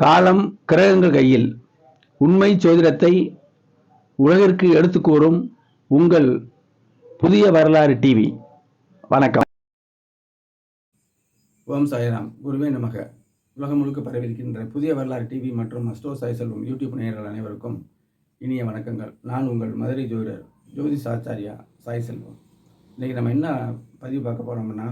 காலம் கிரகங்கள் கையில். உண்மை ஜோதிடத்தை உலகிற்கு எடுத்துக் கூறும் உங்கள் புதிய வரலாறு டிவி. வணக்கம். ஓம் சாய்ராம். குருவே நமக. உலகம் முழுக்க பரவியிருக்கின்ற புதிய வரலாறு டிவி மற்றும் அஸ்ட்ரோ சாய் செல்வம் யூடியூப் நேயர்கள் அனைவருக்கும் இனிய வணக்கங்கள். நான் உங்கள் மதுரை ஜோதிடர் ஜோதிஷ் ஆச்சாரியா சாய் செல்வம். இன்றைக்கி நம்ம என்ன பதிவு பார்க்க போகிறோம்னா,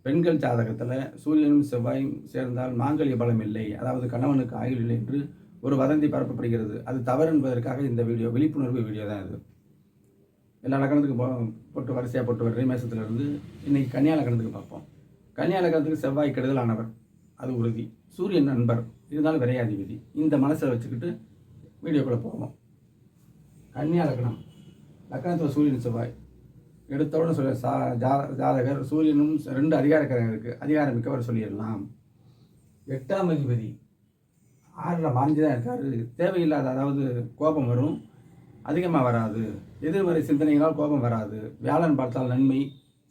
பெண்கள் ஜாதகத்தில் சூரியனும் செவ்வாயும் சேர்ந்தால் மாங்கல்ய பலம் இல்லை, அதாவது கணவனுக்கு ஆயுள் இல்லை என்று ஒரு வதந்தி பரப்பப்படுகிறது. அது தவறு என்பதற்காக இந்த வீடியோ, விழிப்புணர்வு வீடியோ தான் இது. எல்லா லக்கணத்துக்கும் போட்டு வரிசையாக போட்டு வர்றேன். மேசத்துலேருந்து இன்றைக்கி கன்னியா லக்கணத்துக்கு பார்ப்போம். கன்னியா லக்கணத்துக்கு செவ்வாய் கெடுதலானவர், அது உறுதி. சூரியன் நண்பர், இருந்தாலும் விரையாதிபதி. இந்த மனசை வச்சுக்கிட்டு வீடியோக்குள்ளே போவோம். கன்னியா லக்கணம், லக்கணத்தில் சூரியன் செவ்வாய் எடுத்தவுடன் ஜாதகர் சூரியனும் 2 அதிகாரக்காரங்க இருக்குது, அதிகாரம் மிக்கவர் சொல்லிடலாம். 8ஆம் அதிபதி 6ல் மாஞ்சி தான் இருக்கார். தேவையில்லாத, அதாவது கோபம் வரும், அதிகமாக வராது. எதிர்மறை சிந்தனைகளால் கோபம் வராது. வியாழன் பார்த்தால் நன்மை,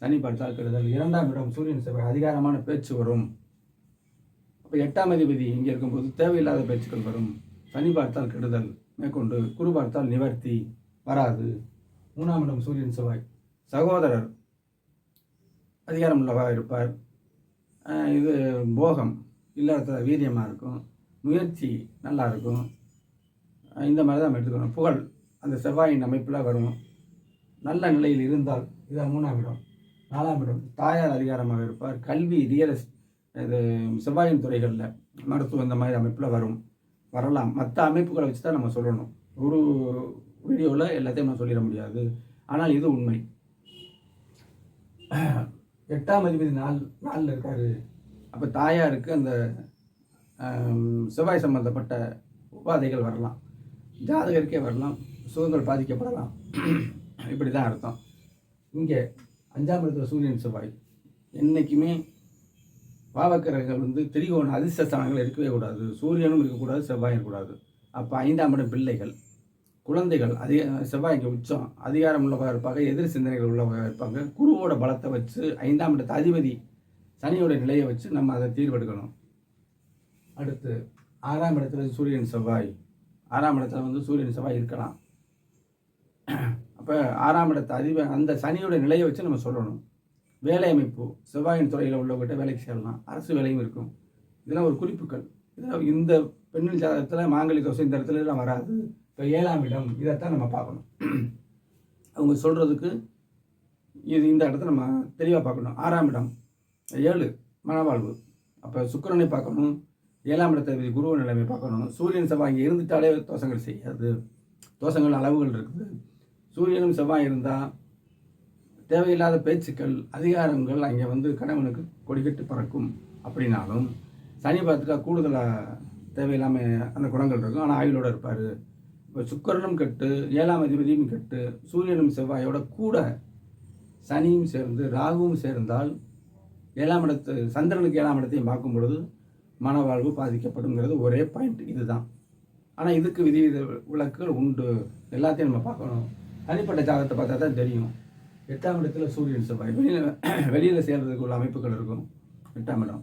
சனி பார்த்தால் கெடுதல். 2ஆம் இடம் சூரியன் செவ்வாய், அதிகாரமான பேச்சு வரும். அப்போ 8ஆம் அதிபதி இங்கே இருக்கும்போது தேவையில்லாத பேச்சுக்கள் வரும். சனி பார்த்தால் கெடுதல் மேற்கொண்டு, குரு பார்த்தால் நிவர்த்தி வராது. 3ஆம் இடம் சூரியன் செவ்வாய், சகோதரர் அதிகாரம் உள்ளவாக இருப்பார். இது போகம் இல்லறத்தில் வீரியமாக இருக்கும், முயற்சி நல்லா இருக்கும். இந்த மாதிரி தான் நம்ம எடுத்துக்கணும். புகழ் அந்த செவ்வாயின் அமைப்பில் வரும். நல்ல நிலையில் இருந்தால் இதான் 3ஆம் இடம். 4ஆம் இடம் தாயார் அதிகாரமாக இருப்பார். கல்வி, ரியல் இது செவ்வாயின் துறைகளில் மருத்துவம் இந்த மாதிரி அமைப்பில் வரலாம். மற்ற அமைப்புகளை வச்சு தான் நம்ம சொல்லணும். ஒரு வீடியோவில் எல்லாத்தையும் நம்ம சொல்லிட முடியாது. ஆனால் இது உண்மை. 8ஆம் அதிபதி 4ல் இருக்காரு. அப்போ தாயாருக்கு அந்த செவ்வாய் சம்பந்தப்பட்ட உபாதைகள் வரலாம், ஜாதகருக்கே வரலாம், சுகங்கள் பாதிக்கப்படலாம். இப்படி தான் அர்த்தம். இங்கே 5ஆம் இடத்துல சூரியன் செவ்வாய், என்றைக்குமே பாவக்கிரகங்கள் திரிகோண அதிர்ஷ்ட ஸ்தானங்கள் இருக்கவே கூடாது. சூரியனும் இருக்கக்கூடாது, செவ்வாயும் இருக்கக்கூடாது. அப்போ 5ஆம் இடம் பிள்ளைகள், குழந்தைகள். செவ்வாய்க்கு உச்சம், அதிகாரம் உள்ளவங்க இருப்பாங்க, எதிர் சிந்தனைகள் உள்ளவங்க இருப்பாங்க. குருவோட பலத்தை வச்சு 5ஆம் இடத்து அதிபதி சனியோட நிலையை வச்சு நம்ம அதை தீர்வெடுக்கணும். அடுத்து 6ஆம் இடத்துல சூரியன் செவ்வாய், 6ஆம் இடத்துல சூரியன் செவ்வாய் இருக்கலாம். அப்போ 6ஆம் இடத்து அந்த சனியோட நிலையை வச்சு நம்ம சொல்லணும். வேலை அமைப்பு, செவ்வாயின் துறையில் உள்ளவங்ககிட்ட வேலைக்கு சேரலாம், அரசு வேலையும் இருக்கும். இதெல்லாம் ஒரு குறிப்புகள். இதெல்லாம் இந்த பெண்ணின் ஜாதகத்தில் மாங்கல்ய தோஷம் இந்த இடத்துல எல்லாம் வராது. இப்போ 7ஆம் இடம், இதைத்தான் நம்ம பார்க்கணும். அவங்க சொல்கிறதுக்கு இந்த இடத்த நம்ம தெளிவாக பார்க்கணும். 6ஆம் இடம் 7 மனவாழ்வு. அப்போ சுக்கிரனை பார்க்கணும், 7ஆம் இடத்தை குரு நிலைமை பார்க்கணும். சூரியன் செவ்வாய் இங்கே இருந்துட்டாலே தோஷங்கள் செய்யாது. தோஷங்கள் அளவுகள் இருக்குது. சூரியனும் செவ்வாய் இருந்தால் தேவையில்லாத பேச்சுக்கள், அதிகாரங்கள் அங்கே கணவனுக்கு கொடிக்கட்டு பறக்கும். அப்படின்னாலும் சனி பார்த்துட்டா கூடுதலாக தேவையில்லாமல் அந்த குணங்கள் இருக்கும். ஆனால் ஆயுளோடு இருப்பார். இப்போ சுக்கிரனும் கெட்டு, 7ஆம் அதிபதியும் கெட்டு, சூரியனும் செவ்வாயோட கூட சனியும் சேர்ந்து ராகுவும் சேர்ந்தால் 7ஆம் இடத்து சந்திரனுக்கு 7ஆம் இடத்தையும் பார்க்கும் பொழுது மனவாழ்வு பாதிக்கப்படுங்கிறது ஒரே பாயிண்ட் இதுதான். ஆனால் இதுக்கு விதி விலக்குகள் உண்டு. எல்லாத்தையும் நம்ம பார்க்கணும். தனிப்பட்ட ஜாதகத்தை பார்த்தா தான் தெரியும். 8ஆம் இடத்துல சூரியன் செவ்வாய் வெளியில் சேர்றதுக்கு உள்ள அமைப்புகள் இருக்கும். 8ஆம் இடம்,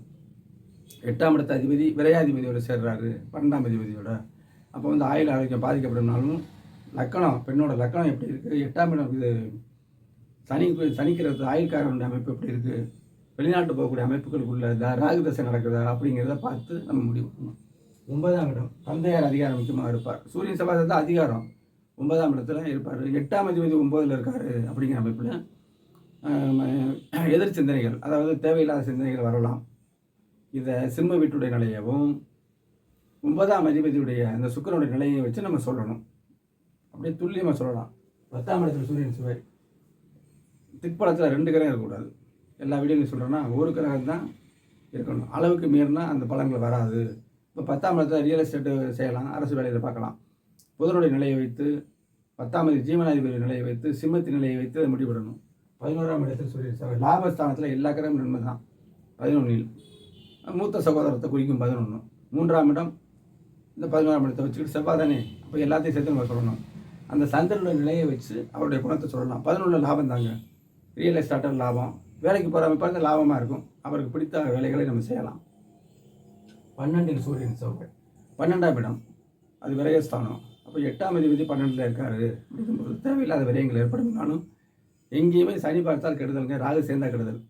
8ஆம் இடத்து அதிபதி விரையாதிபதியோட சேர்றாரு, 12ஆம் அதிபதியோட. அப்போ ஆயுள் ஆரோக்கியம் பாதிக்கப்படும்னாலும் லக்கணம், பெண்ணோட லக்கணம் எப்படி இருக்குது, 8ஆம் இடம் இது சனிக்கிறது ஆயுள்காரனுடைய அமைப்பு எப்படி இருக்குது, வெளிநாட்டு போகக்கூடிய அமைப்புகளுக்குள்ள ராகு தசை நடக்குதா அப்படிங்கிறத பார்த்து நம்ம முடிவு பண்ணணும். 9ஆம் இடம் தந்தையார் அதிகாரம் முக்கியமாக இருப்பார். சூரியன் செவ்வாய் தான் அதிகாரம். 9ஆம் இடத்துல இருப்பார். 8ஆம் அதிபதி 9ல் இருக்கார். அப்படிங்கிற அமைப்பில் எதிர் சிந்தனைகள், அதாவது தேவையில்லாத சிந்தனைகள் வரலாம். இதை சிம்ம வீட்டுடைய நிலையவும் 9ஆம் அதிபதியுடைய அந்த சுக்கிரனுடைய நிலையை வச்சு நம்ம சொல்லணும். அப்படியே துல்லியமாக சொல்லலாம். 10ஆம் இடத்துல சூரியன் செவ்வாய், திக்பலத்தில் 2 கிரகம் இருக்கக்கூடாது. எல்லா வீடியோலையும் சொல்கிறேன்னா ஒரு கிரகம் தான் இருக்கணும். அளவுக்கு மீறினா அந்த பலன்கள் வராது. இப்போ 10ஆம் இடத்துல ரியல் எஸ்டேட்டு செய்யலாம், அரசு வேலையில் பார்க்கலாம். புதனுடைய நிலையை வைத்து, 10ஆம் ஜீவனாதிபதி நிலையை வைத்து, சிம்மத்தின் நிலையை வைத்து அதை முடிவிடணும். 11ஆம் இடத்தில் சூரியன் செவ்வாய், லாபஸ்தானத்தில் எல்லா கிரகமும் நன்மை தான். 11இல் மூத்த சகோதரத்தை குறிக்கும் 11. 3ஆம் இடம் இந்த 11ஆம் இடத்தை வச்சுக்கிட்டு செவ்வாய் தானே, அப்போ எல்லாத்தையும் சேர்த்து நம்ம சொல்லணும். அந்த சந்திரனுடைய நிலையை வச்சு அவருடைய குணத்தை சொல்லலாம். 11 லாபம் தாங்க, ரியல் எஸ்டேட்டில் லாபம். வேலைக்கு போகிற அமைப்பாக லாபமாக இருக்கும். அவருக்கு பிடித்த வேலைகளை நம்ம செய்யலாம். 12 சூரியன் செவ்வாய், 12ஆம் இடம் அது விரயஸ்தானம். அப்போ 8ஆம் அதிபதி 12ல் இருக்காரு அப்படிங்கும்போது தேவையில்லாத விரயங்கள் ஏற்படும்னாலும் எங்கேயுமே சனி பார்த்தால் கெடுதலுங்க, ராகு சேர்ந்தா கெடுதல்.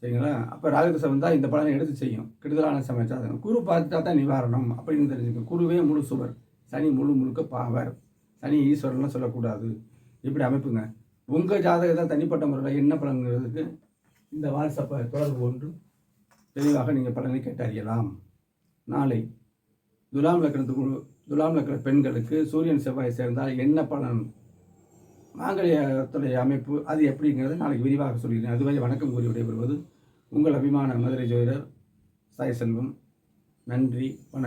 சரிங்களா? அப்போ ராகு திசை வந்தால் இந்த பலனை எடுத்து செய்யும். கெடுதலான சமைச்சாதனம். குரு பார்த்துட்டா தான் நிவாரணம் அப்படின்னு தெரிஞ்சுக்கணும். குருவே முழு சுவர், சனி முழுக்க பாவர். சனி ஈஸ்வரன்லாம் சொல்லக்கூடாது. இப்படி அமைப்புங்க. உங்கள் ஜாதகத்தை தனிப்பட்ட முறையில் என்ன பலன்கிறதுக்கு இந்த வாட்ஸ்அப்பை தொடர்பு கொண்டு தெளிவாக நீங்கள் பலனை கேட்டு அறியலாம். நாளை துலாம் லக்ன பெண்களுக்கு சூரியன் செவ்வாய் சேர்ந்தால் என்ன பலன், மாங்கல்யத்துடைய அமைப்பு அது எப்படிங்கிறத நாளைக்கு விரிவாக சொல்கிறேன். அதுவரை வணக்கம் கூறி விடைபெறுவது உங்கள் அபிமான மதுரை ஜோதிடர் சாய் செல்வம். நன்றி, வணக்கம்.